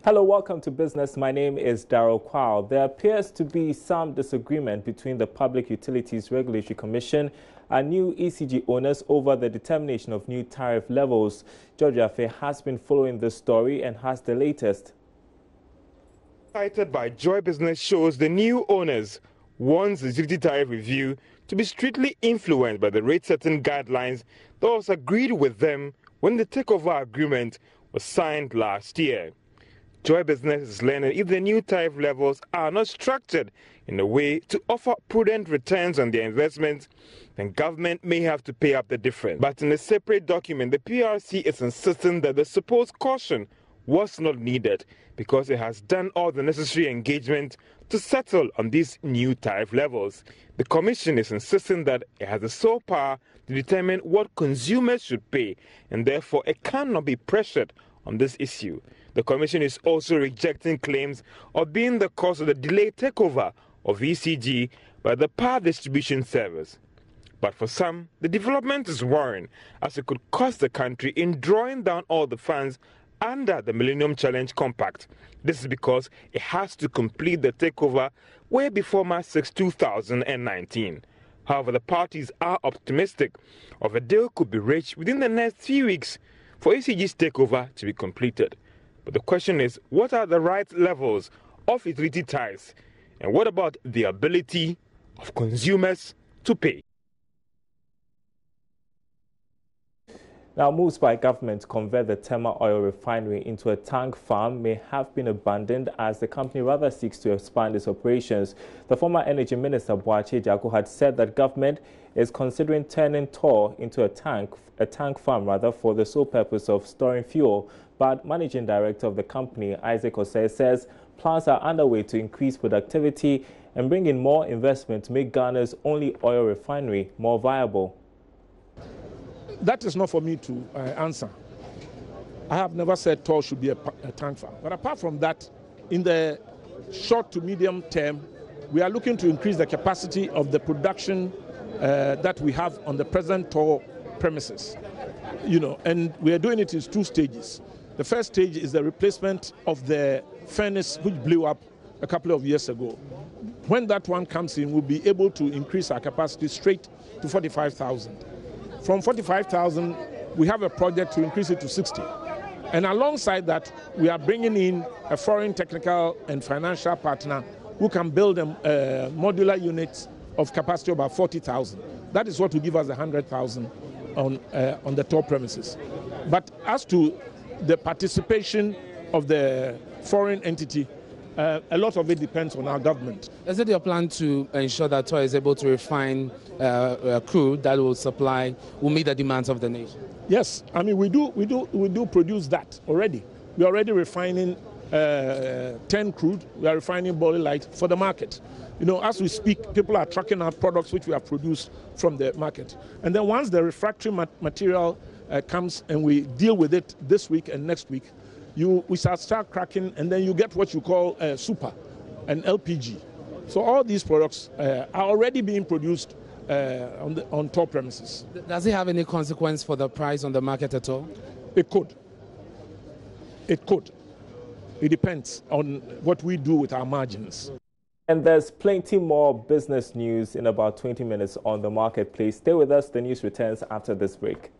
Hello, welcome to Business. My name is Darryl Kwao. There appears to be some disagreement between the Public Utilities Regulatory Commission and new ECG owners over the determination of new tariff levels. George Afe has been following this story and has the latest. Cited by Joy Business shows the new owners wants the utility tariff review to be strictly influenced by the rate-setting guidelines that was agreed with them when the takeover agreement was signed last year. Joy Business is learning if the new tariff levels are not structured in a way to offer prudent returns on their investments, then government may have to pay up the difference. But in a separate document, the PRC is insisting that the supposed caution was not needed because it has done all the necessary engagement to settle on these new tariff levels. The Commission is insisting that it has the sole power to determine what consumers should pay, and therefore it cannot be pressured on this issue. The Commission is also rejecting claims of being the cause of the delayed takeover of ECG by the Power Distribution Service. But for some, the development is worrying, as it could cost the country in drawing down all the funds under the Millennium Challenge Compact. This is because it has to complete the takeover way before March 6, 2019. However, the parties are optimistic of a deal could be reached within the next few weeks for ECG's takeover to be completed. But the question is, what are the right levels of utility tariffs? And what about the ability of consumers to pay? Now, moves by government to convert the Tema oil refinery into a tank farm may have been abandoned as the company rather seeks to expand its operations. The former Energy Minister, Boakye Agyarko, had said that government is considering turning Tor into a tank farm for the sole purpose of storing fuel. But Managing Director of the company, Isaac Osei, says plans are underway to increase productivity and bring in more investment to make Ghana's only oil refinery more viable. That is not for me to answer. I have never said Tor should be a tank farm. But apart from that, in the short to medium term, we are looking to increase the capacity of the production that we have on the present Tor premises. And we are doing it in two stages. The first stage is the replacement of the furnace which blew up a couple of years ago. When that one comes in, we'll be able to increase our capacity straight to 45,000. From 45,000, we have a project to increase it to 60. And alongside that, we are bringing in a foreign technical and financial partner who can build modular units of capacity of about 40,000. That is what will give us 100,000 on the Tor premises. But as to the participation of the foreign entity, a lot of it depends on our government. Is it your plan to ensure that Tor is able to refine crude that will meet the demands of the nation? Yes, I mean we do produce that already. We are already refining 10 crude. We are refining Bolly Light for the market. As we speak, people are tracking our products which we have produced from the market. And then once the refractory material comes and we deal with it this week and next week, we start cracking, and then you get what you call super and LPG. So all these products are already being produced on Tor premises. Does it have any consequence for the price on the market at all? It could. It could. It depends on what we do with our margins. And there's plenty more business news in about 20 minutes on the marketplace. Stay with us. The news returns after this break.